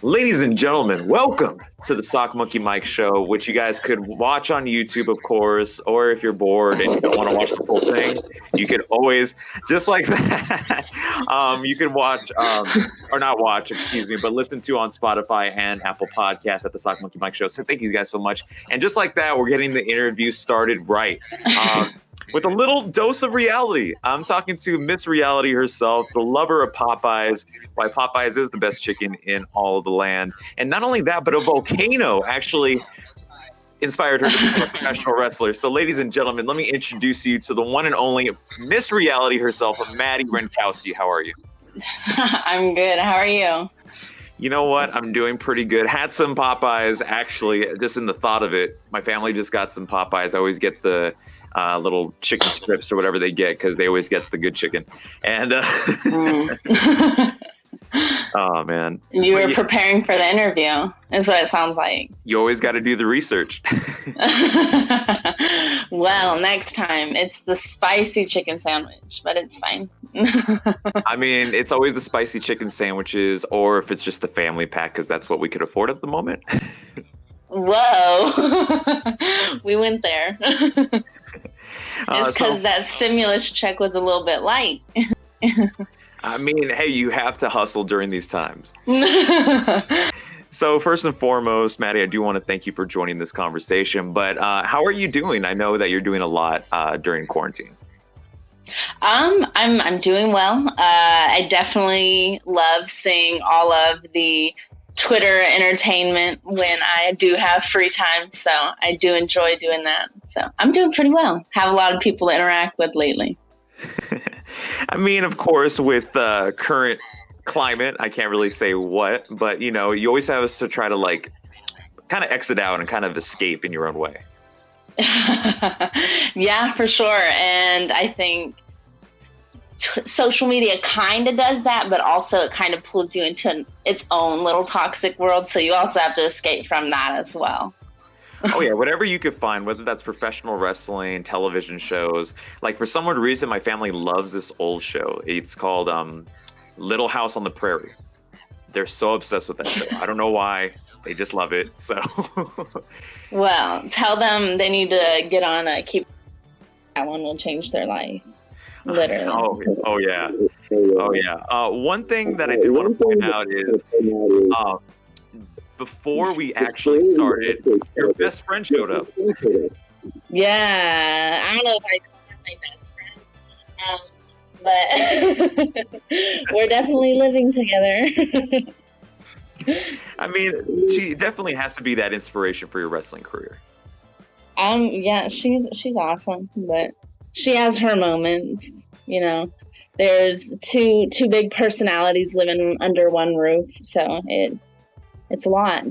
Ladies and gentlemen, welcome to the Sock Monkey Mike Show, which you guys could watch on YouTube, of course, or if you're bored and you don't want to watch the whole thing, you can always, just like that, you can watch, or not watch, excuse me, but listen to on Spotify and Apple Podcasts at the Sock Monkey Mike Show. So thank you guys so much. And just like that, we're getting the interview started right. With a little dose of reality. I'm talking to Miss Reality herself, the lover of Popeyes, why Popeyes is the best chicken in all of the land. And not only that, but a volcano actually inspired her to become a professional wrestler. So ladies and gentlemen, let me introduce you to the one and only Miss Reality herself, Madi Wrenkowski. How are you? I'm good. How are you? You know what? I'm doing pretty good. Had some Popeyes, actually, just in the thought of it. My family just got some Popeyes. I always get the little chicken strips or whatever they get because they always get the good chicken. And oh man, you were preparing for the interview is what it sounds like. You always got to do the research. Well, next time it's the spicy chicken sandwich, but it's fine. I mean, it's always the spicy chicken sandwiches, or if it's just the family pack, because that's what we could afford at the moment. Whoa. We went there. It's because that stimulus check was a little bit light. I mean, hey, you have to hustle during these times. So first and foremost, Madi, I do want to thank you for joining this conversation. But how are you doing? I know that you're doing a lot during quarantine. I'm doing well. I definitely love seeing all of the Twitter entertainment when I do have free time. So I do enjoy doing that. So I'm doing pretty well. Have a lot of people to interact with lately. I mean, of course, with the current climate, I can't really say what, but you know, you always have us to try to like kind of exit out and kind of escape in your own way. Yeah, for sure. And I think social media kind of does that, but also it kind of pulls you into its own little toxic world. So you also have to escape from that as well. Oh yeah, whatever you could find, whether that's professional wrestling, television shows. Like for some weird reason, my family loves this old show. It's called Little House on the Prairie. They're so obsessed with that show. I don't know why. They just love it. So, well, tell them they need to get on Keep. That one will change their life. Literally. Oh yeah. One thing that I did want to point out is before we actually started, your best friend showed up. Yeah, I don't know if I call her my best friend, but we're definitely living together. I mean, she definitely has to be that inspiration for your wrestling career. Yeah, she's awesome, but she has her moments, you know. There's two big personalities living under one roof, so it's a lot.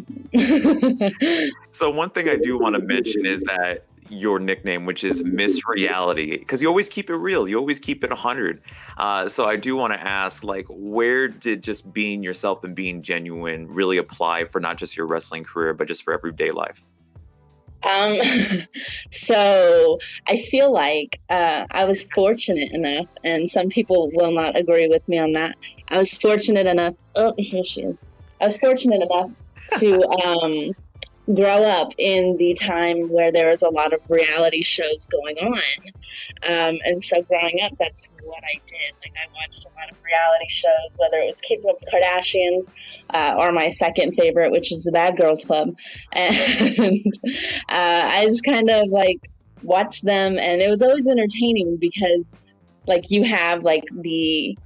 So one thing I do want to mention is that your nickname, which is Miss Reality, because you always keep it real. You always keep it 100. So I do want to ask, like, where did just being yourself and being genuine really apply for not just your wrestling career, but just for everyday life? So I feel like I was fortunate enough, and some people will not agree with me on that. I was fortunate enough. Oh, here she is. I was fortunate enough to grow up in the time where there was a lot of reality shows going on. And so growing up, that's what I did. Like I watched a lot of reality shows, whether it was Keeping Up with the Kardashians or my second favorite, which is the Bad Girls Club. And I just kind of like watched them, and it was always entertaining because like you have like the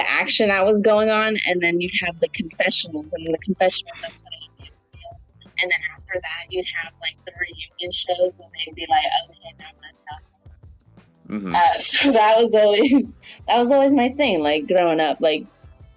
action that was going on, and then you'd have the confessionals, and in the confessionals, that's what I would do. And then after that, you'd have like the reunion shows when they'd be like, "Okay, now I'm gonna tell you." Mm-hmm. So that was always my thing. Like growing up, like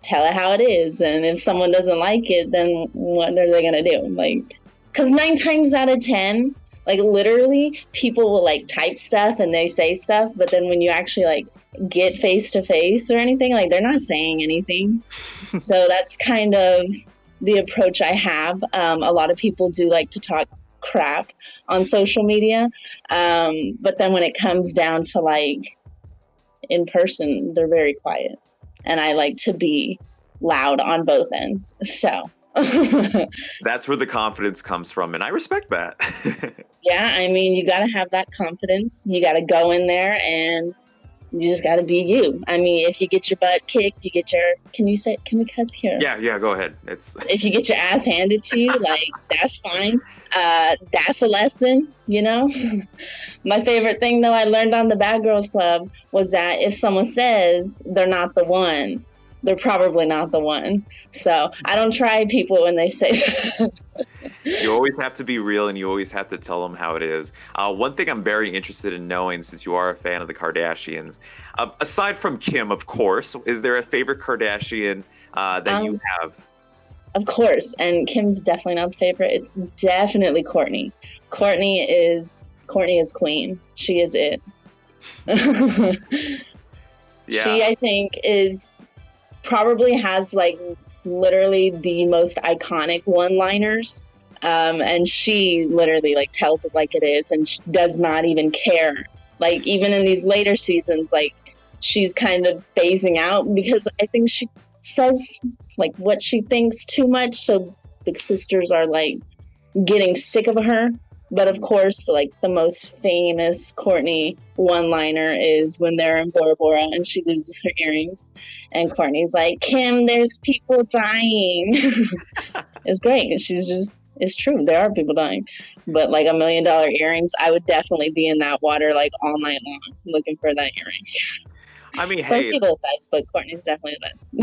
tell it how it is, and if someone doesn't like it, then what are they gonna do? Like, because 9 times out of 10, like literally, people will like type stuff and they say stuff, but then when you actually like get face to face or anything, like they're not saying anything. So that's kind of the approach I have. A lot of people do like to talk crap on social media, but then when it comes down to like in person, they're very quiet, and I like to be loud on both ends. So That's where the confidence comes from, and I respect that. Yeah, I mean, you got to have that confidence. You got to go in there and you just got to be you. I mean, if you get your butt kicked, can we cuss here? Yeah, go ahead. If you get your ass handed to you, like, that's fine. That's a lesson, you know? My favorite thing, though, I learned on the Bad Girls Club was that if someone says they're not the one, they're probably not the one. So I don't try people when they say that. You always have to be real, and you always have to tell them how it is. One thing I'm very interested in knowing, since you are a fan of the Kardashians, aside from Kim, of course, is there a favorite Kardashian that you have? Of course, and Kim's definitely not the favorite. It's definitely Kourtney. Kourtney is queen. She is it. Yeah. She, I think, probably has like literally the most iconic one-liners, and she literally like tells it like it is, and she does not even care. Like, even in these later seasons, like, she's kind of phasing out because I think she says like what she thinks too much, so the sisters are like getting sick of her. But of course, like, the most famous Kourtney one-liner is when they're in Bora Bora and she loses her earrings, and Kourtney's like, "Kim, there's people dying." It's great. It's true. There are people dying. But like $1 million earrings, I would definitely be in that water like all night long looking for that earring. I mean, so hey, I see both sides, but Kourtney's definitely the best.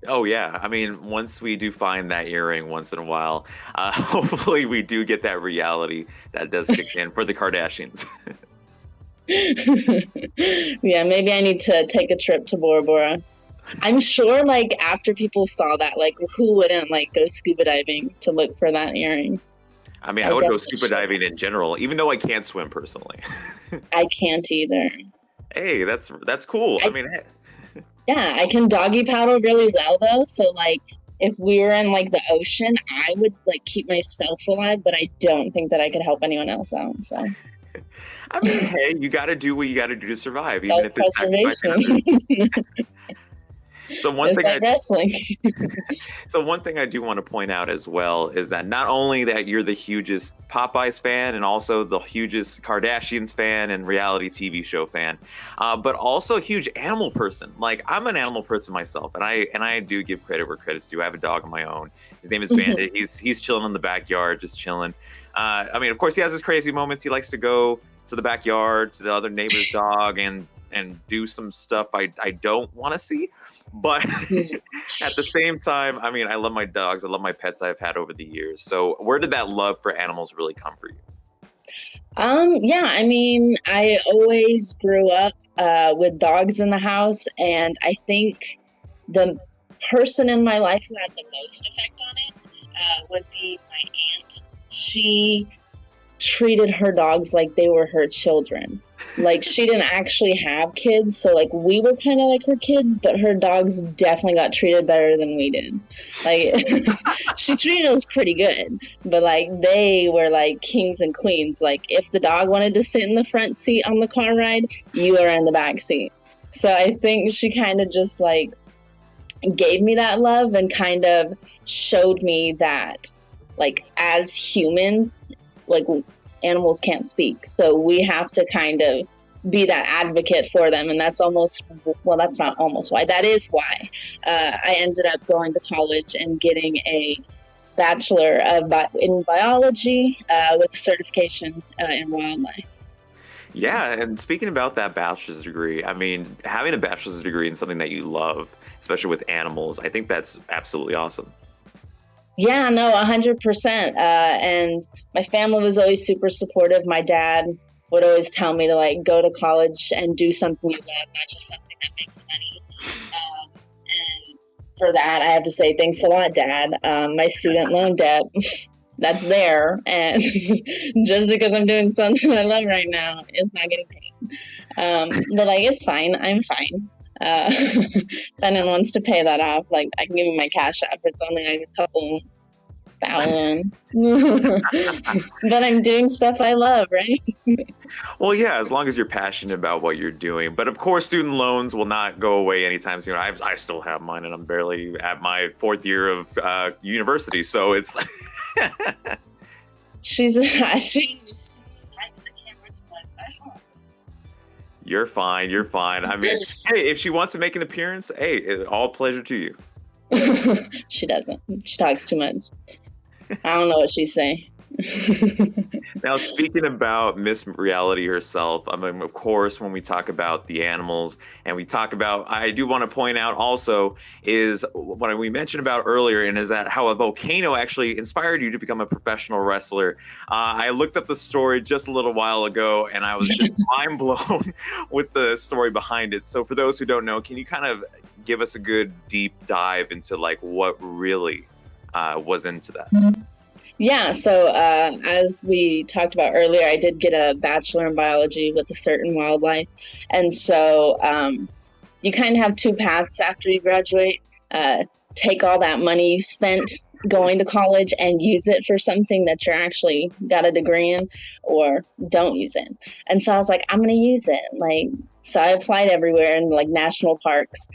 Oh yeah, I mean, once we do find that earring once in a while, hopefully we do get that reality that does kick in for the Kardashians. Yeah, maybe I need to take a trip to Bora Bora. I'm sure, like, after people saw that, like, who wouldn't like go scuba diving to look for that earring? I mean, I would go scuba diving in general, even though I can't swim personally. I can't either. Hey, that's cool. I mean, hey. Yeah, I can doggy paddle really well though. So like, if we were in like the ocean, I would like keep myself alive, but I don't think that I could help anyone else out. So. I mean, hey, you got to do what you got to do to survive, even if it's sacrificing. So one thing wrestling. So one thing I do want to point out as well is that not only that you're the hugest Popeyes fan and also the hugest Kardashians fan and reality TV show fan, but also a huge animal person. Like, I'm an animal person myself, and I do give credit where credit's due. I have a dog of my own. His name is Bandit. He's chilling in the backyard, just chilling. I mean, of course, he has his crazy moments. He likes to go to the backyard to the other neighbor's dog and do some stuff I don't want to see. But at the same time, I mean, I love my dogs. I love my pets I've had over the years. So where did that love for animals really come for you? Yeah, I mean, I always grew up with dogs in the house, and I think the person in my life who had the most effect on it would be my aunt. She treated her dogs like they were her children. Like, she didn't actually have kids, so like we were kind of like her kids, but her dogs definitely got treated better than we did. Like, she treated us pretty good, but like they were like kings and queens. Like, if the dog wanted to sit in the front seat on the car ride, you were in the back seat. So I think she kind of just like gave me that love and kind of showed me that, like, as humans, like, animals can't speak, so we have to kind of be that advocate for them. And that's that's not almost why, that is why I ended up going to college and getting a bachelor in biology with certification in wildlife. Yeah, and speaking about that bachelor's degree, I mean, having a bachelor's degree in something that you love, especially with animals, I think that's absolutely awesome. Yeah, no, 100%. And my family was always super supportive. My dad would always tell me to like go to college and do something you love, not just something that makes money. And for that, I have to say thanks a lot, Dad. My student loan debt, that's there. And just because I'm doing something I love right now, it's not getting paid. But like, it's fine. I'm fine. If anyone wants to pay that off, like, I can give you my cash app. It's only like a couple That one. But I'm doing stuff I love, right? Well, yeah, as long as you're passionate about what you're doing. But of course, student loans will not go away anytime soon. I still have mine, and I'm barely at my 4th year of university. So it's. she likes the camera too much. You're fine. You're fine. I mean, hey, if she wants to make an appearance, hey, all pleasure to you. She doesn't. She talks too much. I don't know what she's saying. Now, speaking about Miss Reality herself, I mean, of course, when we talk about the animals and we talk about, I do want to point out also is what we mentioned about earlier, and is that how a volcano actually inspired you to become a professional wrestler. I looked up the story just a little while ago, and I was just mind blown with the story behind it. So for those who don't know, can you kind of give us a good deep dive into like what really was into that? Yeah, so as we talked about earlier, I did get a bachelor in biology with a certain wildlife. And so you kind of have 2 paths after you graduate. Take all that money you spent going to college and use it for something that you're actually got a degree in, or don't use it. And so I was like, I'm going to use it. So I applied everywhere in like national parks.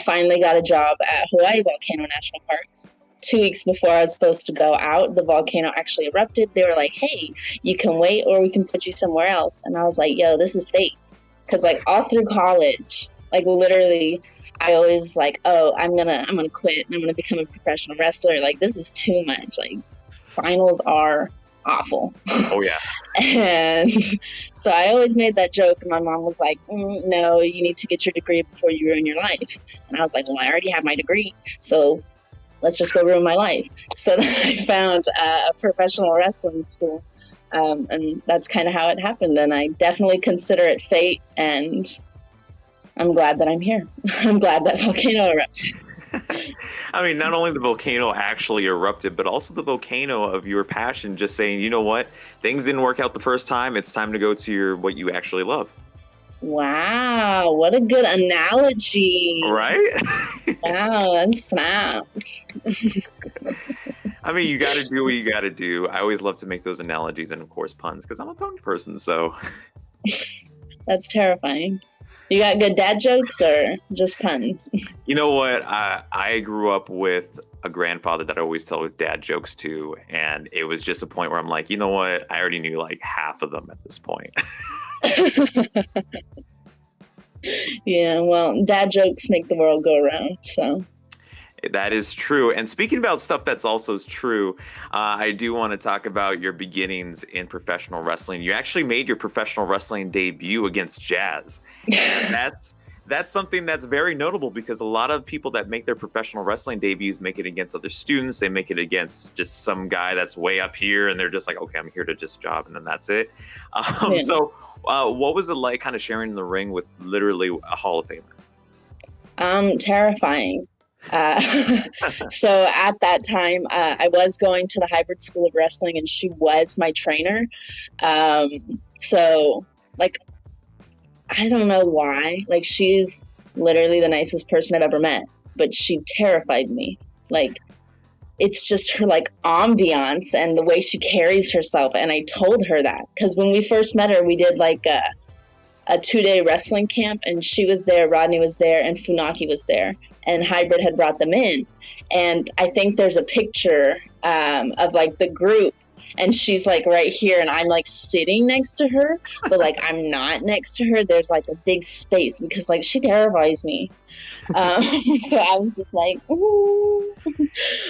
Finally got a job at Hawaii Volcano National Parks. 2 weeks before I was supposed to go out, the volcano actually erupted. They were like, hey, you can wait or we can put you somewhere else. And I was like, yo, this is fate. Because like all through college, like literally, I always like, oh, I'm gonna quit and I'm gonna become a professional wrestler. Like this is too much. Like finals are awful. Oh yeah. And so I always made that joke, and my mom was like, no, you need to get your degree before you ruin your life. And I was like, well, I already have my degree, so let's just go ruin my life. So then I found a professional wrestling school, and that's kind of how it happened. And I definitely consider it fate, and I'm glad that I'm here. I'm glad that volcano erupted. I mean, not only the volcano actually erupted, but also the volcano of your passion just saying, you know what, things didn't work out the first time. It's time to go to what you actually love. Wow, what a good analogy. Right? Wow, that snaps. I mean, you got to do what you got to do. I always love to make those analogies and, of course, puns, because I'm a pun person, so. That's terrifying. You got good dad jokes or just puns? You know what? I grew up with a grandfather that I always tell dad jokes to, and it was just a point where I'm like, you know what? I already knew like half of them at this point. Yeah, well, dad jokes make the world go around, so. That is true. And speaking about stuff that's also true, I do want to talk about your beginnings in professional wrestling. You actually made your professional wrestling debut against Jazz. And that's something that's very notable, because a lot of people that make their professional wrestling debuts make it against other students. They make it against just some guy that's way up here, and they're just like, okay, I'm here to just job, and then that's it. Yeah. So what was it like kind of sharing in the ring with literally a Hall of Famer? Terrifying. So at that time, I was going to the Hybrid School of Wrestling, and she was my trainer. So like, I don't know why, like she's literally the nicest person I've ever met, but she terrified me. Like, it's just her like ambiance and the way she carries herself. And I told her that because when we first met her, we did like a 2-day wrestling camp, and she was there, Rodney was there, and Funaki was there, and Hybrid had brought them in. And I think there's a picture of like the group, and she's like right here, and I'm like sitting next to her, but like I'm not next to her. There's like a big space because like she terrifies me. So I was just like, ooh.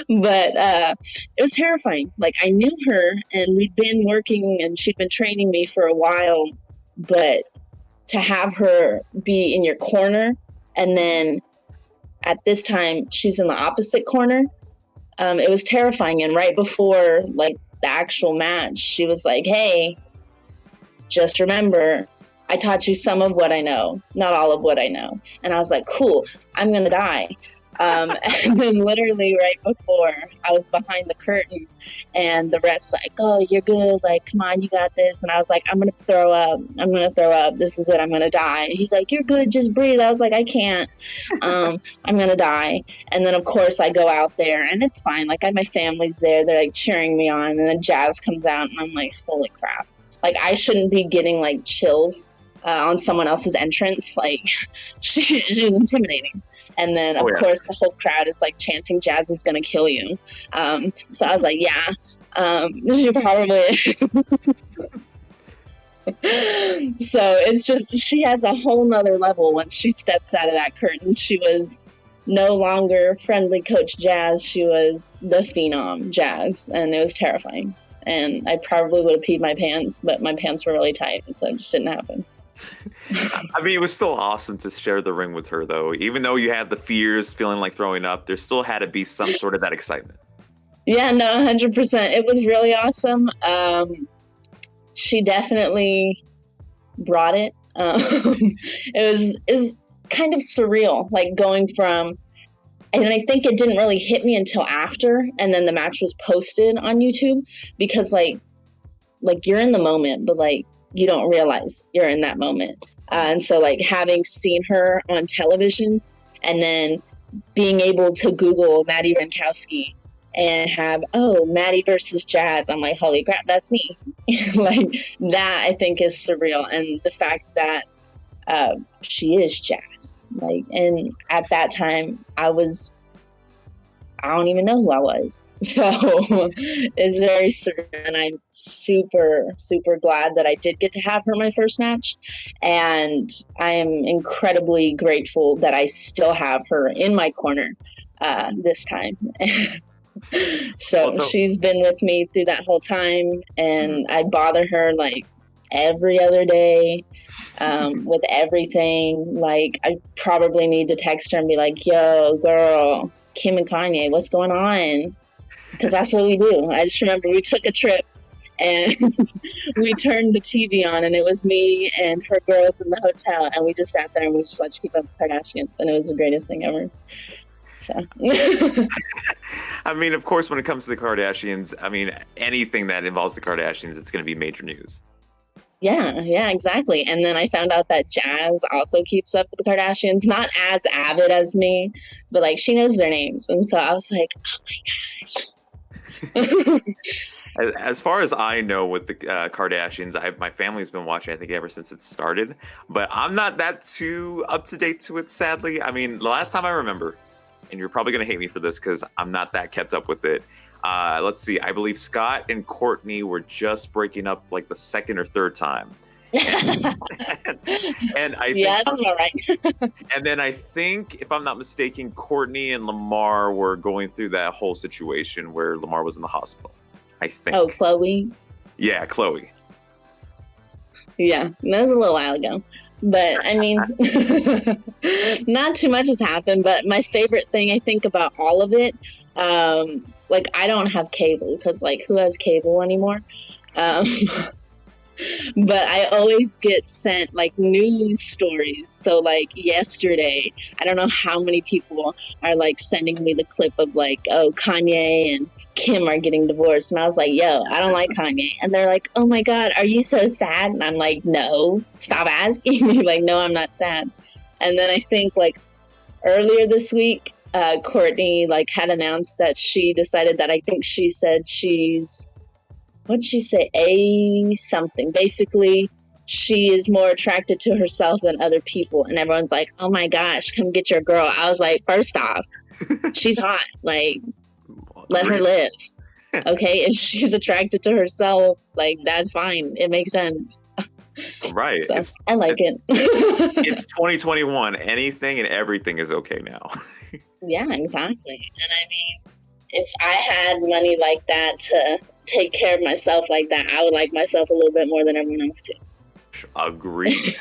But it was terrifying. Like I knew her, and we'd been working, and she'd been training me for a while, but to have her be in your corner, and then at this time she's in the opposite corner, it was terrifying. And right before like the actual match, she was like, hey, just remember, I taught you some of what I know, not all of what I know. And I was like, cool, I'm gonna die. And then literally right before, I was behind the curtain, and the ref's like, "Oh, you're good. Like, come on, you got this." And I was like, "I'm going to throw up. I'm going to throw up. This is it. I'm going to die." And he's like, "You're good. Just breathe." I was like, "I can't. I'm going to die." And then, of course, I go out there, and it's fine. Like, my family's there. They're, like, cheering me on. And then Jazz comes out, and I'm like, holy crap. Like, I shouldn't be getting, like, chills on someone else's entrance. Like, she was intimidating. And then, of course, the whole crowd is, like, chanting, "Jazz is going to kill you." So I was like, yeah, she probably is. So it's just, she has a whole nother level once she steps out of that curtain. She was no longer friendly Coach Jazz. She was the phenom Jazz, and it was terrifying. And I probably would have peed my pants, but my pants were really tight, so it just didn't happen. I mean, it was still awesome to share the ring with her, though. Even though you had the fears, feeling like throwing up, there still had to be some sort of that excitement. Yeah, no, 100%. It was really awesome. She definitely brought it. It was kind of surreal, like going from, and I think it didn't really hit me until after, and then the match was posted on YouTube, because like you're in the moment, but like you don't realize you're in that moment. And so like having seen her on television and then being able to Google Madi Wrenkowski and have, oh, Madi versus Jazz, I'm like, holy crap, that's me. Like that I think is surreal. And the fact that she is Jazz. Like, and at that time I don't even know who I was. So it's very surreal, and I'm super, super glad that I did get to have her my first match. And I am incredibly grateful that I still have her in my corner this time. So she's been with me through that whole time, and I bother her like every other day with everything. Like I probably need to text her and be like, "Yo, girl, Kim and Kanye, what's going on?" Because that's what we do. I just remember we took a trip and we turned the TV on, and it was me and her girls in the hotel, and we just sat there and we just watched Keep Up with the Kardashians, and it was the greatest thing ever. So I mean, of course, when it comes to the Kardashians, I mean, anything that involves the Kardashians, it's going to be major news. Yeah, exactly. And then I found out that Jazz also keeps up with the Kardashians, not as avid as me, but like she knows their names. And so I was like, oh my gosh. As far as I know with the Kardashians, my family's been watching, I think, ever since it started. But I'm not that too up to date to it, sadly. I mean, the last time I remember, and you're probably going to hate me for this because I'm not that kept up with it. Let's see. I believe Scott and Courtney were just breaking up like the second or third time. And I think, yeah, that's about right. And then I think, if I'm not mistaken, Courtney and Lamar were going through that whole situation where Lamar was in the hospital, I think. Oh, Chloe? Yeah, Chloe. Yeah, that was a little while ago. But I mean, not too much has happened. But my favorite thing I think about all of it, like I don't have cable because like who has cable anymore? But I always get sent like news stories. So like yesterday, I don't know how many people are like sending me the clip of like, oh, Kanye and Kim are getting divorced. And I was like, yo, I don't like Kanye. And they're like, oh my God, are you so sad? And I'm like, no, stop asking me. Like, no, I'm not sad. And then I think like earlier this week, Courtney like had announced that she decided that I think she said she's, what'd she say? A something. Basically, she is more attracted to herself than other people. And everyone's like, oh my gosh, come get your girl. I was like, first off, she's hot. Like, let her live. Okay, if she's attracted to herself, like that's fine. It makes sense. Right. So, I like it. It's 2021. Anything and everything is okay now. Yeah, exactly. And I mean, if I had money like that to take care of myself like that, I would like myself a little bit more than everyone else too. Agreed.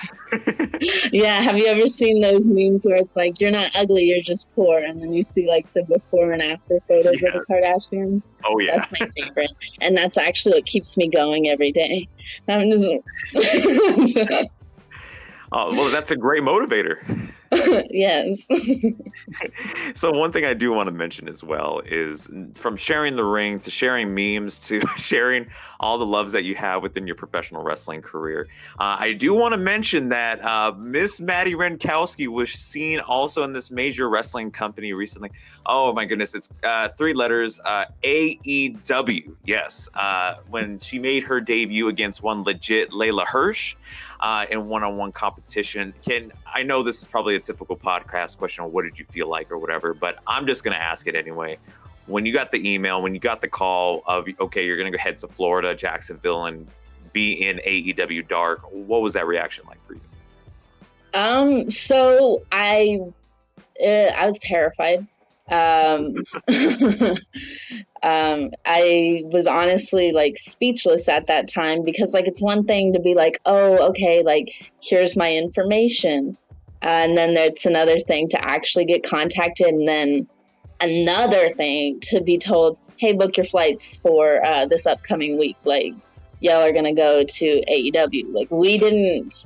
Yeah, have you ever seen those memes where it's like, you're not ugly, you're just poor, and then you see like the before and after photos of the Kardashians? Oh yeah, that's my favorite, and that's actually what keeps me going every day. I'm just oh well, that's a great motivator. Yes. So one thing I do want to mention as well is from sharing the ring to sharing memes to sharing all the loves that you have within your professional wrestling career. I do want to mention that Miss Madi Wrenkowski was seen also in this major wrestling company recently. Oh my goodness, it's 3 letters, AEW. Yes, when she made her debut against one legit Layla Hirsch. In one-on-one competition. I know this is probably a typical podcast question on what did you feel like or whatever, but I'm just going to ask it anyway. When you got the email, when you got the call of, okay, you're going to go head to Florida, Jacksonville, and be in AEW Dark, what was that reaction like for you? So I was terrified. I was honestly like speechless at that time because like it's one thing to be like, oh, okay, like here's my information, and then it's another thing to actually get contacted, and then another thing to be told, hey, book your flights for this upcoming week, like y'all are gonna go to AEW. Like we didn't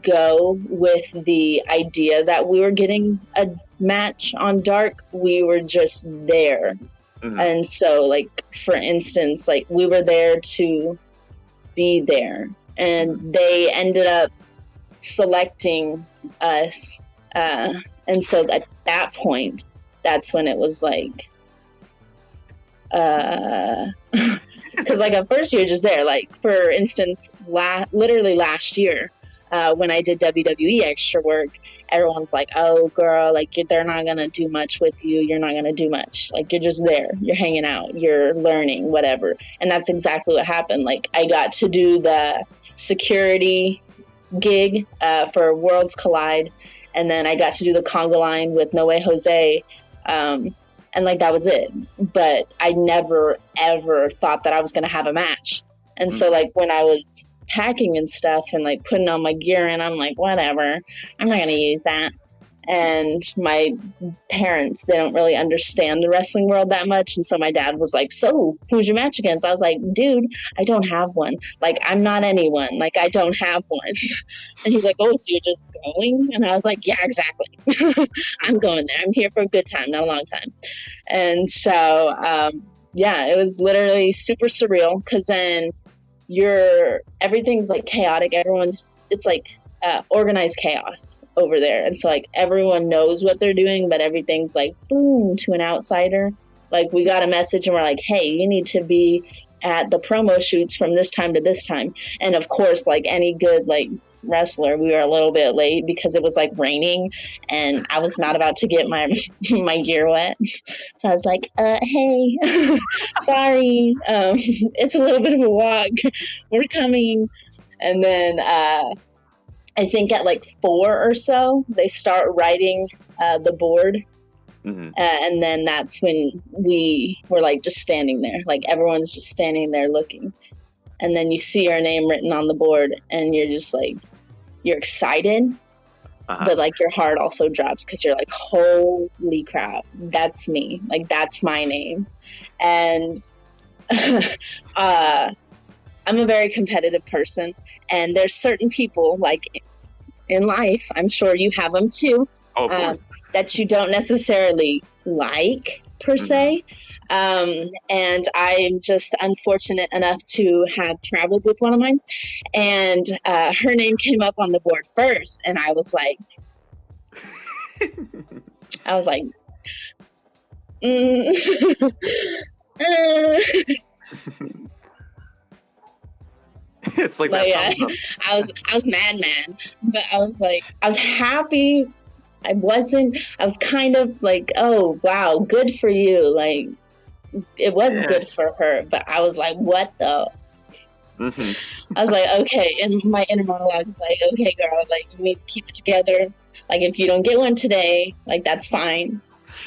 go with the idea that we were getting a match on Dark. We were just there. Mm-hmm. And so like for instance, like we were there to be there, and they ended up selecting us, and so at that point that's when it was like because like at first you're just there. Like for instance, literally last year when I did WWE extra work, everyone's like, oh girl, like they're not gonna do much with you, you're not gonna do much, like you're just there, you're hanging out, you're learning, whatever. And that's exactly what happened. Like I got to do the security gig for Worlds Collide, and then I got to do the conga line with No Way Jose, and like that was it. But I never ever thought that I was gonna have a match. And so like when I was packing and stuff and like putting on my gear, and I'm like, whatever, I'm not gonna use that. And my parents, they don't really understand the wrestling world that much, and so my dad was like, so who's your match against? I was like, dude, I don't have one. Like I'm not anyone, like I don't have one. And he's like, oh, so you're just going? And I was like, yeah, exactly. I'm going there, I'm here for a good time, not a long time. And so yeah, it was literally super surreal, because then everything's like chaotic, it's like organized chaos over there, and so like everyone knows what they're doing, but everything's like boom to an outsider. Like we got a message and we're like, hey, you need to be at the promo shoots from this time to this time. And of course, like any good like wrestler, we were a little bit late because it was like raining and I was not about to get my gear wet. So I was like, hey, sorry, it's a little bit of a walk, we're coming. And then I think at like 4 or so, they start writing the board. Mm-hmm. And then that's when we were like just standing there. Like everyone's just standing there looking. And then you see your name written on the board and you're just like, you're excited. But like your heart also drops because you're like, holy crap, that's me. Like that's my name. And I'm a very competitive person. And there's certain people like in life, I'm sure you have them too. Oh, that you don't necessarily like per se. And I'm just unfortunate enough to have traveled with one of mine, and her name came up on the board first, and I was like, It's like but that. Yeah, I was mad, but I was like, I was happy. I was kind of like, oh, wow, good for you. Like, it was good for her, but I was like, what the? Mm-hmm. I was like, okay. And my inner monologue was like, okay, girl, like, you need to keep it together. Like, if you don't get one today, like, that's fine.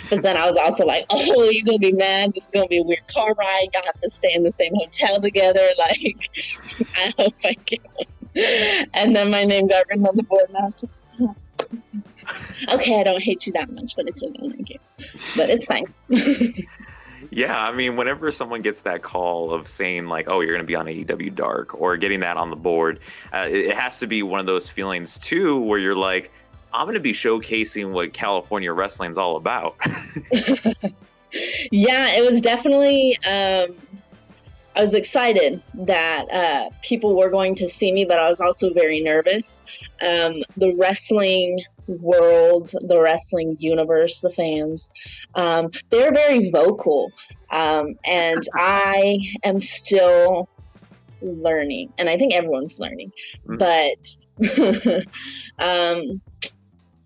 But then I was also like, oh, you're going to be mad. This is going to be a weird car ride. Y'all have to stay in the same hotel together. Like, I hope I get one. And then my name got written on the board, and I was like, oh. Okay, I don't hate you that much, but I still don't like you. But it's fine. Yeah, I mean, whenever someone gets that call of saying like, "Oh, you're going to be on AEW Dark," or getting that on the board, it has to be one of those feelings too, where you're like, "I'm going to be showcasing what California wrestling's all about." Yeah, it was definitely. I was excited that people were going to see me, but I was also very nervous. The wrestling world, the wrestling universe, the fans, they're very vocal. And I am still learning, and I think everyone's learning, but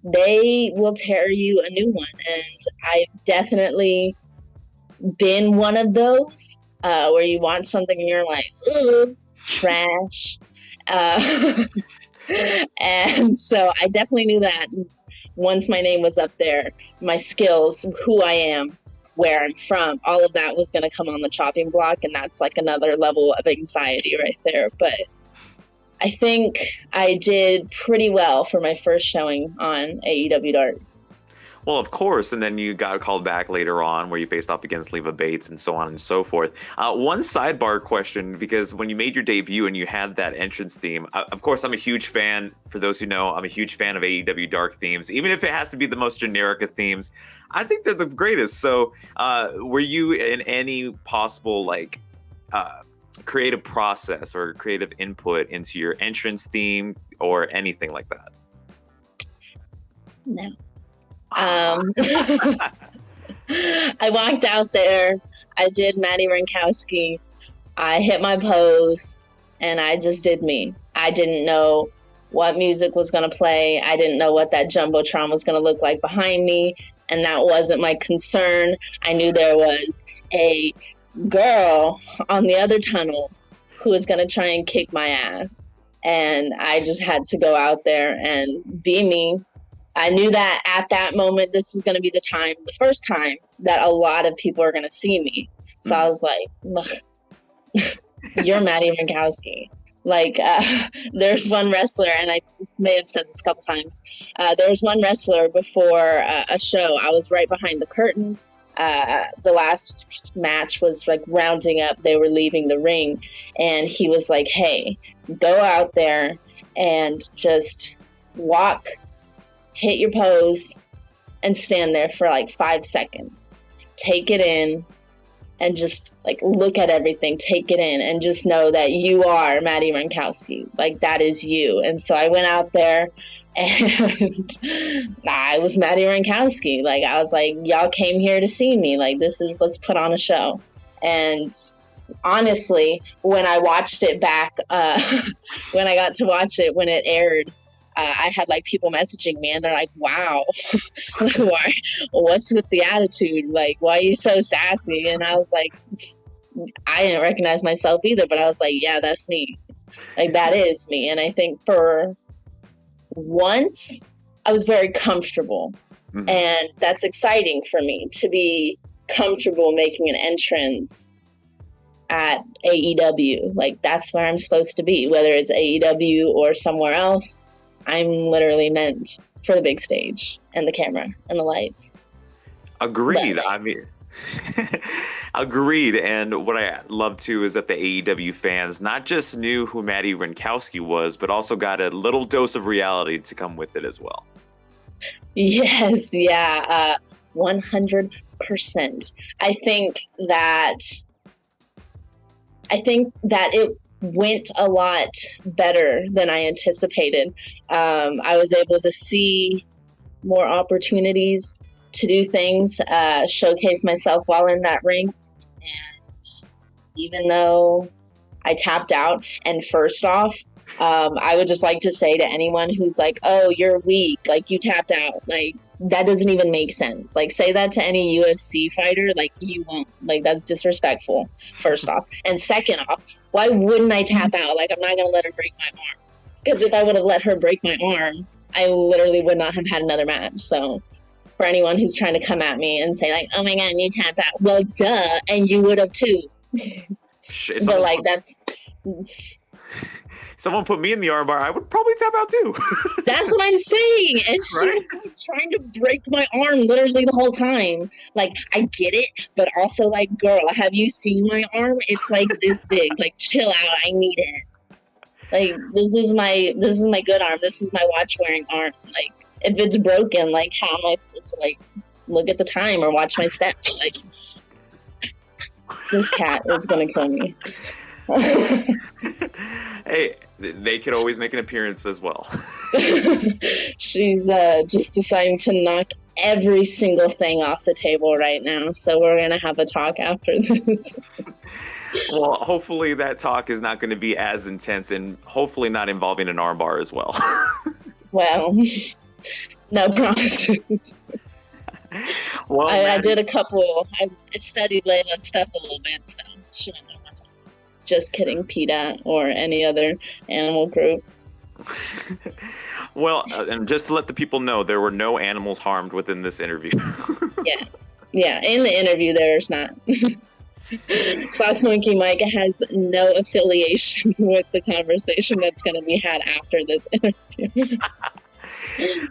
they will tear you a new one. And I've definitely been one of those. Where you watch something and you're like, ooh, trash. And so I definitely knew that once my name was up there, my skills, who I am, where I'm from, all of that was going to come on the chopping block. And that's like another level of anxiety right there. But I think I did pretty well for my first showing on AEW Dark. Well, of course, and then you got called back later on where you faced off against Leva Bates and so on and so forth. One sidebar question, because when you made your debut and you had that entrance theme, of course, I'm a huge fan. For those who know, I'm a huge fan of AEW Dark themes, even if it has to be the most generic of themes. I think they're the greatest. So were you in any possible creative process or creative input into your entrance theme or anything like that? No. I walked out there, I did Madi Wrenkowski, I hit my pose, and I just did me. I didn't know what music was going to play. I didn't know what that Jumbotron was going to look like behind me, and that wasn't my concern. I knew there was a girl on the other tunnel who was going to try and kick my ass, and I just had to go out there and be me. I knew that at that moment, this is going to be the first time that a lot of people are going to see me. So I was like, you're Madi Wrenkowski. Like, there's one wrestler, and I may have said this a couple times. There's one wrestler before a show. I was right behind the curtain. The last match was like rounding up. They were leaving the ring, and he was like, hey, go out there and just walk, hit your pose, and stand there for like 5 seconds. Take it in and just like look at everything, take it in, and just know that you are Madi Wrenkowski. Like, that is you. And so I went out there and I was Madi Wrenkowski. Like, I was like, y'all came here to see me. Like, let's put on a show. And honestly, when I watched it back, when I got to watch it, when it aired, I had like people messaging me and they're like, wow, like, what's with the attitude? Like, why are you so sassy? And I was like, I didn't recognize myself either, but I was like, yeah, that's me. Like, that is me. And I think for once I was very comfortable, and that's exciting for me to be comfortable making an entrance at AEW. Like, that's where I'm supposed to be, whether it's AEW or somewhere else. I'm literally meant for the big stage and the camera and the lights. Agreed. I mean, agreed. And what I love too is that the AEW fans not just knew who Madi Wrenkowski was, but also got a little dose of reality to come with it as well. Yes, yeah, 100%. I think that it went a lot better than I anticipated. I was able to see more opportunities to do things, showcase myself while in that ring. And even though I tapped out, and first off, I would just like to say to anyone who's like, oh, you're weak, like, you tapped out, like, that doesn't even make sense. Like, say that to any UFC fighter, like, you won't. Like, that's disrespectful, first off. And second off, why wouldn't I tap out? Like, I'm not going to let her break my arm. Because if I would have let her break my arm, I literally would not have had another match. So for anyone who's trying to come at me and say, like, oh my God, you tapped out. Well, duh, and you would have too. But, like, that's... someone put me in the armbar, I would probably tap out too. That's what I'm saying. And she was like trying to break my arm literally the whole time. Like, I get it, but also like, girl, have you seen my arm? It's like this big. Like, chill out. I need it. Like, this is my good arm. This is my watch wearing arm. Like, if it's broken, like, how am I supposed to like look at the time or watch my steps? Like, this cat is gonna kill me. Hey, they could always make an appearance as well. She's just deciding to knock every single thing off the table right now, so we're gonna have a talk after this. Well, hopefully that talk is not going to be as intense, and hopefully not involving an armbar as well. Well, no promises. Well, I did a couple. I studied Layla's stuff a little bit, so she won't know much. Just kidding, PETA or any other animal group. Well, and just to let the people know, there were no animals harmed within this interview. Yeah. In the interview, there's not. Sock Monkey Mike has no affiliation with the conversation that's going to be had after this interview.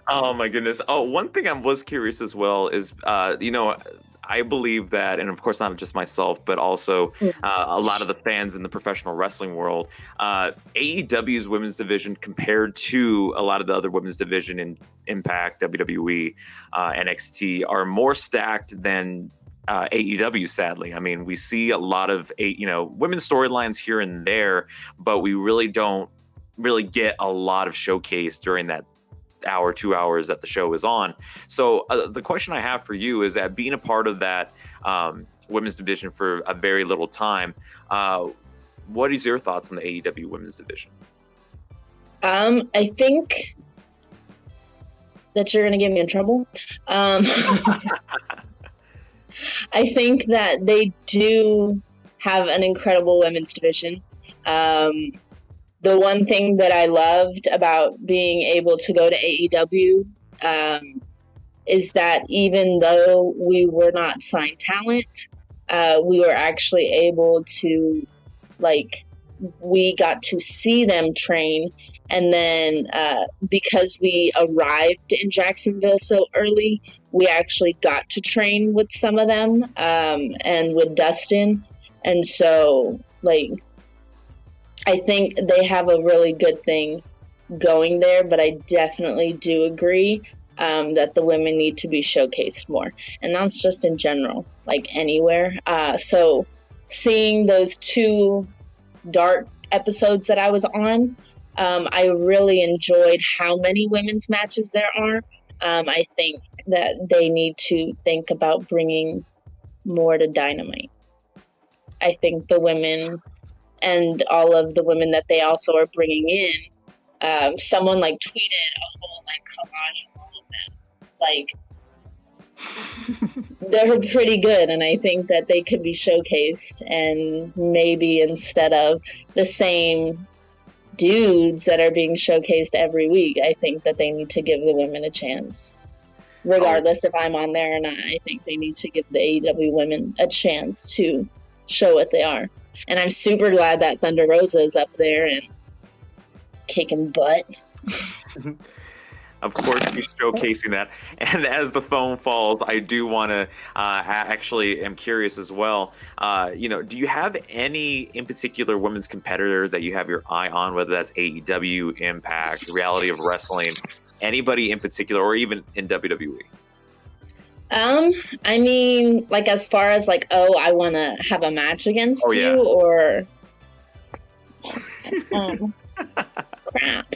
Oh my goodness. Oh, one thing I was curious as well is, I believe that, and of course not just myself, but also a lot of the fans in the professional wrestling world, AEW's women's division compared to a lot of the other women's division in Impact, WWE, NXT are more stacked than AEW, sadly. I mean, we see a lot of women's storylines here and there, but we really don't get a lot of showcase during that hour, 2 hours that the show is on. So the question I have for you is that being a part of that women's division for a very little time, what is your thoughts on the AEW women's division? I think that you're going to get me in trouble. I think that they do have an incredible women's division. The one thing that I loved about being able to go to AEW is that even though we were not signed talent, we were actually able to, we got to see them train. And then because we arrived in Jacksonville so early, we actually got to train with some of them and with Dustin. And so, I think they have a really good thing going there, but I definitely do agree that the women need to be showcased more. And that's just in general, anywhere. So seeing those 2 dark episodes that I was on, I really enjoyed how many women's matches there are. I think that they need to think about bringing more to Dynamite. I think the women and all of the women that they also are bringing in, someone tweeted a whole collage of all of them. They're pretty good, and I think that they could be showcased, and maybe instead of the same dudes that are being showcased every week, I think that they need to give the women a chance. Regardless if I'm on there or not, I think they need to give the AEW women a chance to show what they are. And I'm super glad that Thunder Rosa is up there and kicking butt. Of course, you're showcasing that. And as the phone falls, I do want to actually am curious as well. Do you have any in particular women's competitor that you have your eye on, whether that's AEW, Impact, Reality of Wrestling, anybody in particular, or even in WWE? I mean, as far as I want to have a match against you, or crap.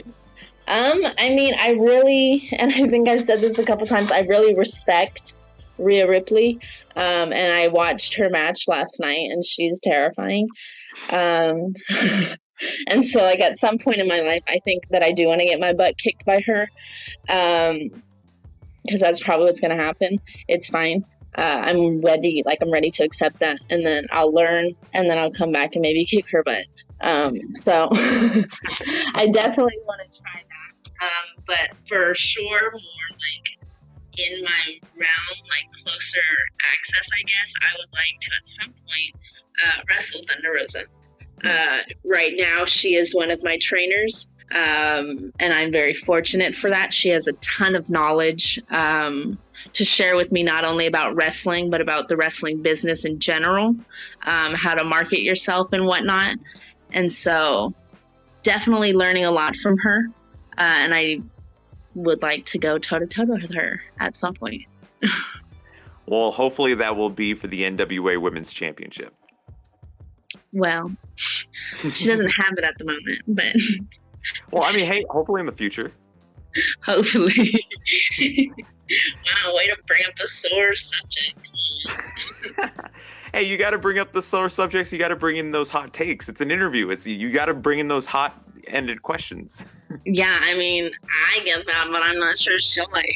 I mean, I really, and I think I've said this a couple times, I really respect Rhea Ripley, and I watched her match last night, and she's terrifying. And so, at some point in my life, I think that I do want to get my butt kicked by her, because that's probably what's going to happen. It's fine. I'm ready. I'm ready to accept that, and then I'll learn, and then I'll come back and maybe kick her butt. So I definitely want to try that. But for sure, more in my realm, closer access, I guess, I would like to at some point wrestle Thunder Rosa. Right now, she is one of my trainers, and I'm very fortunate for that. She has a ton of knowledge to share with me, not only about wrestling, but about the wrestling business in general, how to market yourself and whatnot. And so definitely learning a lot from her. And I would like to go toe-to-toe with her at some point. Well, hopefully that will be for the NWA Women's Championship. Well, she doesn't have it at the moment, but... Well, I mean, hey, hopefully in the future. Hopefully. Wow, way to bring up the sore subject. Hey, you got to bring up the sore subjects. You got to bring in those hot takes. It's an interview. You got to bring in those hot-ended questions. Yeah, I mean, I get that, but I'm not sure she'll like.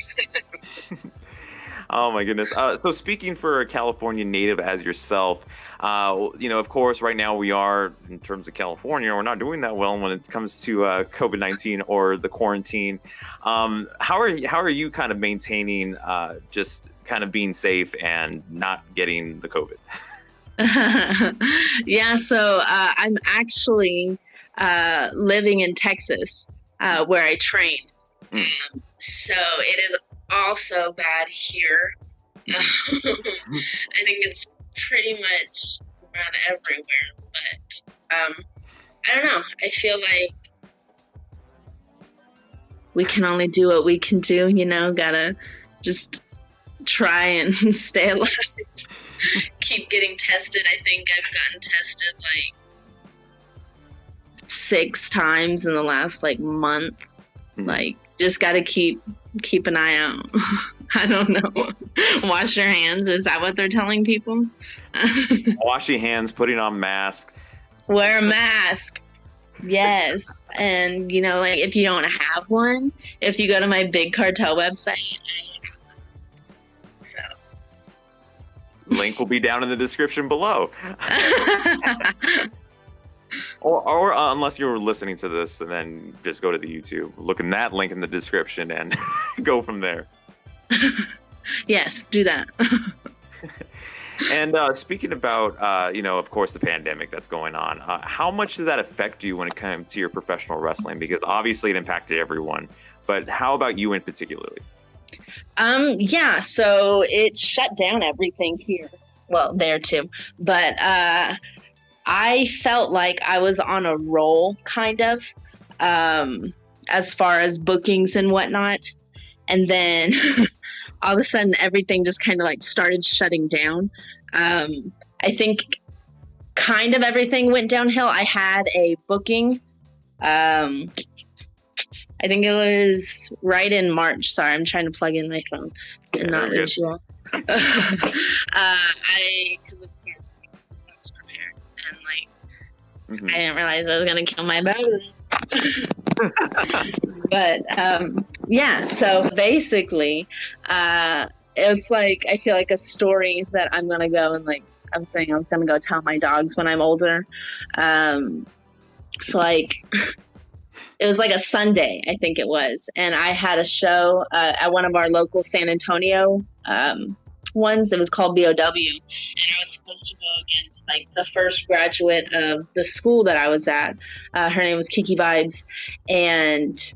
Oh my goodness. So speaking for a California native as yourself, of course, right now we are, in terms of California, we're not doing that well when it comes to COVID-19 or the quarantine. How are you kind of maintaining just kind of being safe and not getting the COVID? Yeah, so I'm actually living in Texas where I train. So it is also bad here. I think it's pretty much around everywhere, but I don't know. I feel like we can only do what we can do, gotta just try and stay alive. Keep getting tested. I think I've gotten tested like 6 times in the last month. Just gotta keep an eye out. I don't know. Wash your hands. Is that what they're telling people? Wash your hands, putting on masks. Wear a mask. Yes. And, if you don't have one, if you go to my Big Cartel website, so. Link will be down in the description below. Or unless you're listening to this and then just go to the YouTube, look in that link in the description and go from there. Yes, do that. And speaking about, of course, the pandemic that's going on, how much did that affect you when it came to your professional wrestling? Because obviously it impacted everyone, but how about you in particularly? Yeah, so it shut down everything here. Well, there too. But I felt like I was on a roll, kind of, as far as bookings and whatnot. And then all of a sudden, everything just kind of started shutting down. I think kind of everything went downhill. I had a booking. I think it was right in March. Sorry, I'm trying to plug in my phone and not lose you all. Because of course I was prepared and I didn't realize I was gonna kill my baby. But yeah, so basically it's I feel like a story that I'm gonna go and I'm saying I was gonna go tell my dogs when I'm older. So it was a Sunday, I think it was, and I had a show at one of our local San Antonio ones. It was called BOW, and I was supposed to go against the first graduate of the school that I was at. Her name was Kiki Vibes, and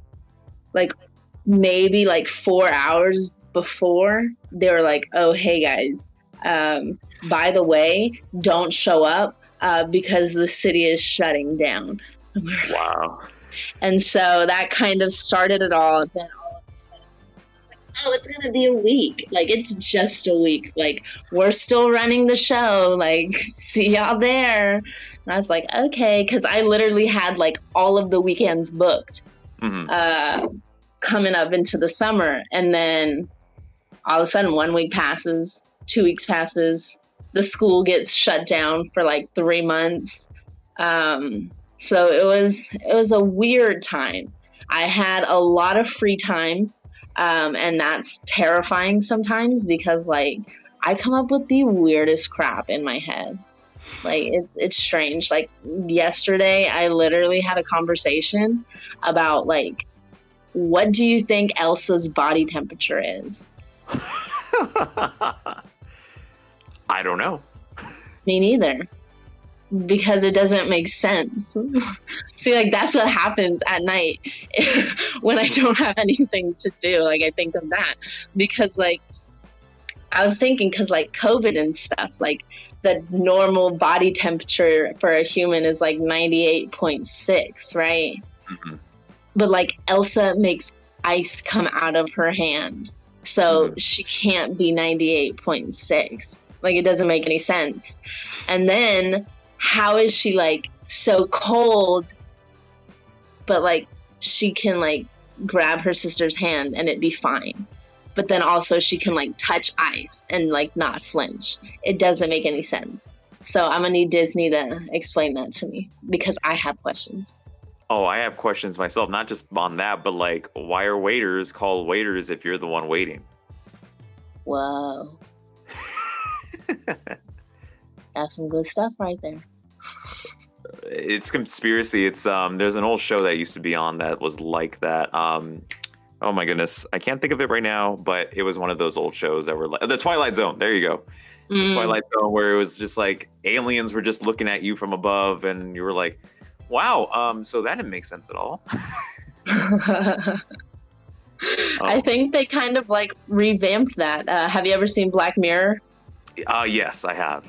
maybe 4 hours before, they were like, "Oh, hey guys, by the way, don't show up because the city is shutting down." Wow. And so that kind of started it all. Then all of a sudden, oh, it's going to be a week. It's just a week. We're still running the show. See y'all there. And I was like, okay. Because I literally had all of the weekends booked coming up into the summer. And then all of a sudden, 1 week passes, 2 weeks passes. The school gets shut down for 3 months. So it was a weird time. I had a lot of free time, and that's terrifying sometimes because I come up with the weirdest crap in my head. It's strange. Yesterday, I literally had a conversation about what do you think Elsa's body temperature is? I don't know. Me neither. because it doesn't make sense. See, like, that's what happens at night when I don't have anything to do. Like, I think of that because, like, I was thinking, because, like, COVID and stuff, like, the normal body temperature for a human is like 98.6, right? Mm-hmm. But, like, Elsa makes ice come out of her hands, so she can't be 98.6. Like, it doesn't make any sense. And then how is she, like, so cold, but, like, she can, like, grab her sister's hand and it'd be fine? But then also she can, like, touch ice and, like, not flinch. It doesn't make any sense. So I'm gonna need Disney to explain that to me because I have questions. Oh, I have questions myself, not just on that, but, like, why are waiters called waiters if you're the one waiting? Whoa. That's some good stuff right there. It's conspiracy. It's there's an old show that used to be on that was like that. Oh my goodness, I can't think of it right now, but it was one of those old shows that were like the Twilight Zone. There you go. The Twilight Zone, where it was just like aliens were just looking at you from above, and you were like, "Wow, so that didn't make sense at all." I think they kind of, like, revamped that. Have you ever seen Black Mirror? Yes, I have.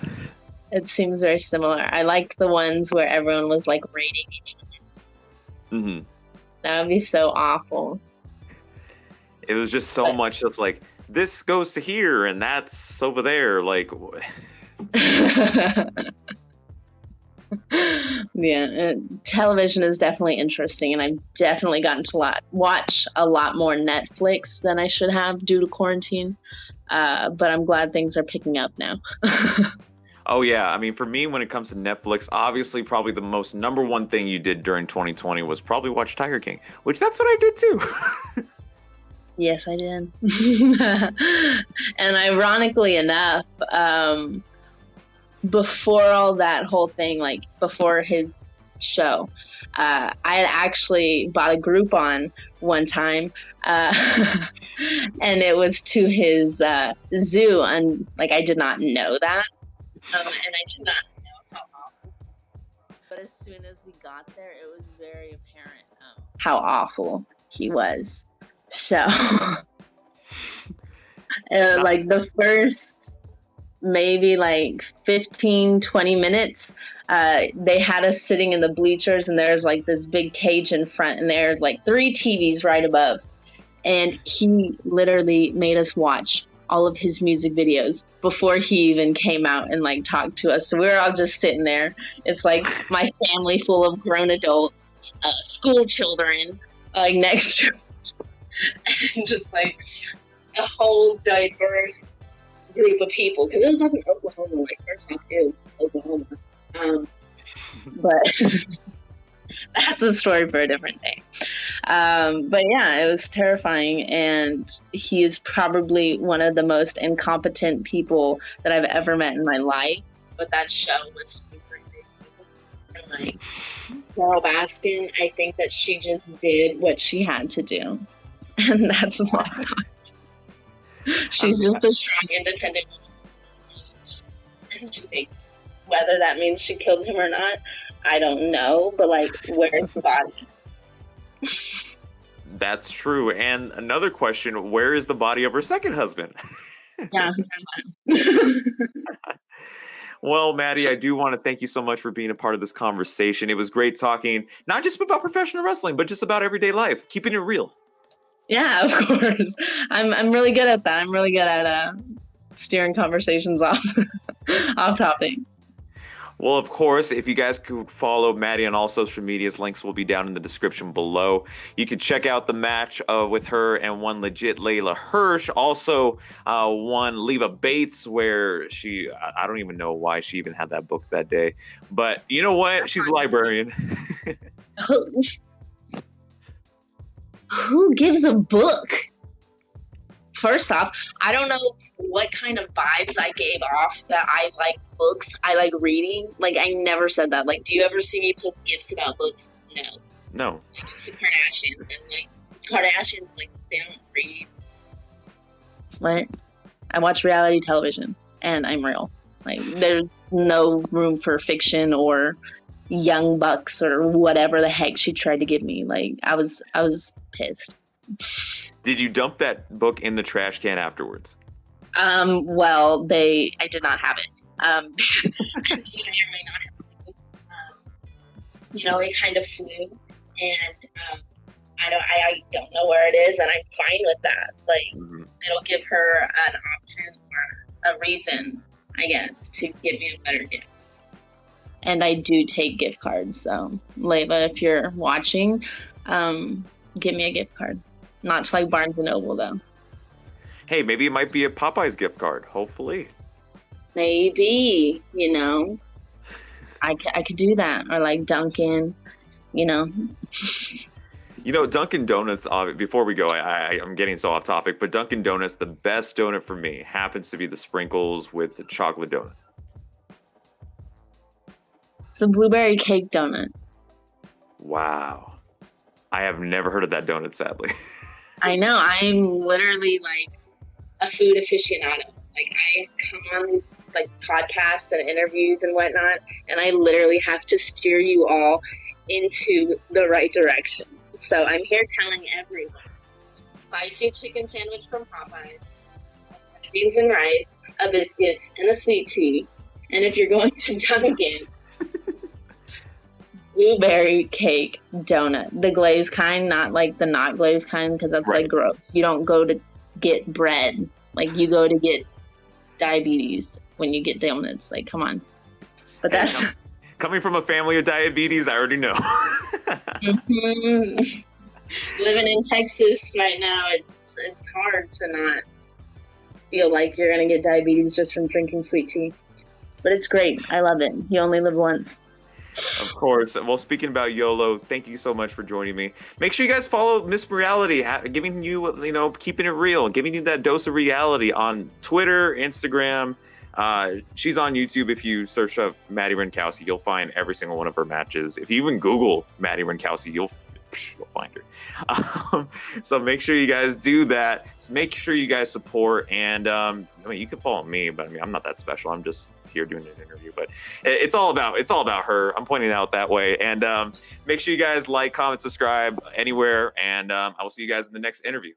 It seems very similar. I like the ones where everyone was, like, rating each other. Mm-hmm. That would be so awful. It was just so much that's like, this goes to here and that's over there. Like, yeah, television is definitely interesting, and I've definitely gotten to watch a lot more Netflix than I should have due to quarantine. But I'm glad things are picking up now. oh yeah, I mean, for me, when it comes to Netflix, obviously probably the most number one thing you did during 2020 was probably watch Tiger King, which that's what I did too. Yes, I did. And ironically enough, before all that whole thing, like before his show, I had actually bought a Groupon one time, and it was to his zoo, and like I did not know that, and I did not know how awful. But as soon as we got there, it was very apparent how awful he was. So, like the first maybe like 15, 20 minutes, they had us sitting in the bleachers, and there's like this big cage in front, and there's like 3 TVs right above. And he literally made us watch all of his music videos before he even came out and like talked to us. So we were all just sitting there. It's like my family full of grown adults, school children, like next to us, and just like a whole diverse group of people, because it was up in Oklahoma. Like, first off, Oklahoma. But that's a story for a different day. But yeah, it was terrifying, and he is probably one of the most incompetent people that I've ever met in my life. But that show was super crazy. And like Carol Baskin, I think that she just did what she had to do, and that's my thoughts. She's just a strong, independent woman, and she takes, whether that means she killed him or not, I don't know, but like, where's the body? That's true. And another question, where is the body of her second husband? Yeah. Well, Maddie, I do want to thank you so much for being a part of this conversation. It was great talking, not just about professional wrestling, but just about everyday life, keeping it real. Yeah, of course. I'm really good at that. I'm really good at steering conversations off topic. Well, of course, if you guys could follow Maddie on all social medias, links will be down in the description below. You can check out the match with her and one legit Layla Hirsch. Also, one Leva Bates, where I don't even know why she even had that book that day. But you know what? She's a librarian. Who gives a book? First off, I don't know what kind of vibes I gave off that I like books. I like reading. Like, I never said that. Like, do you ever see me post gifts about books? No. It's the Kardashians. And, like, Kardashians, like, they don't read. What? I watch reality television, and I'm real. Like, there's no room for fiction or young bucks or whatever the heck she tried to give me. Like, I was pissed. Did you dump that book in the trash can afterwards? Well, I did not have it. Because you may not have seen. It kind of flew, and I don't know where it is, and I'm fine with that. Like, it'll give her an option or a reason, I guess, to give me a better gift. And I do take gift cards, so Leva, if you're watching, give me a gift card. Not to like Barnes & Noble, though. Hey, maybe it might be a Popeyes gift card, hopefully. Maybe, I could do that. Or like Dunkin', Dunkin' Donuts, before we go, I'm getting so off topic, but Dunkin' Donuts, the best donut for me happens to be the sprinkles with the chocolate donut. It's a blueberry cake donut. Wow. I have never heard of that donut, sadly. I know. I'm literally like a food aficionado. Like, I come on these like podcasts and interviews and whatnot, and I literally have to steer you all into the right direction. So I'm here telling everyone: spicy chicken sandwich from Popeyes, beans and rice, a biscuit, and a sweet tea. And if you're going to Dunkin', blueberry cake donut, the glazed kind, not like the not glazed kind, because that's like gross. You don't go to get bread, like you go to get diabetes when you get donuts. Like, come on. But that's coming from a family of diabetes, I already know. Living in Texas right now, it's hard to not feel like you're gonna get diabetes just from drinking sweet tea. But it's great. I love it. You only live once. Of course. Well, speaking about YOLO, thank you so much for joining me. Make sure you guys follow Miss Reality, giving you, keeping it real, giving you that dose of reality on Twitter, Instagram. She's on YouTube. If you search up Madi Wrenkowski, you'll find every single one of her matches. If you even Google Madi Wrenkowski, you'll find her. So make sure you guys do that. Make sure you guys support. And you can follow me, but I'm not that special. I'm just here doing an interview, but it's all about her. I'm pointing it out that way. And make sure you guys like, comment, subscribe anywhere, and I will see you guys in the next interview.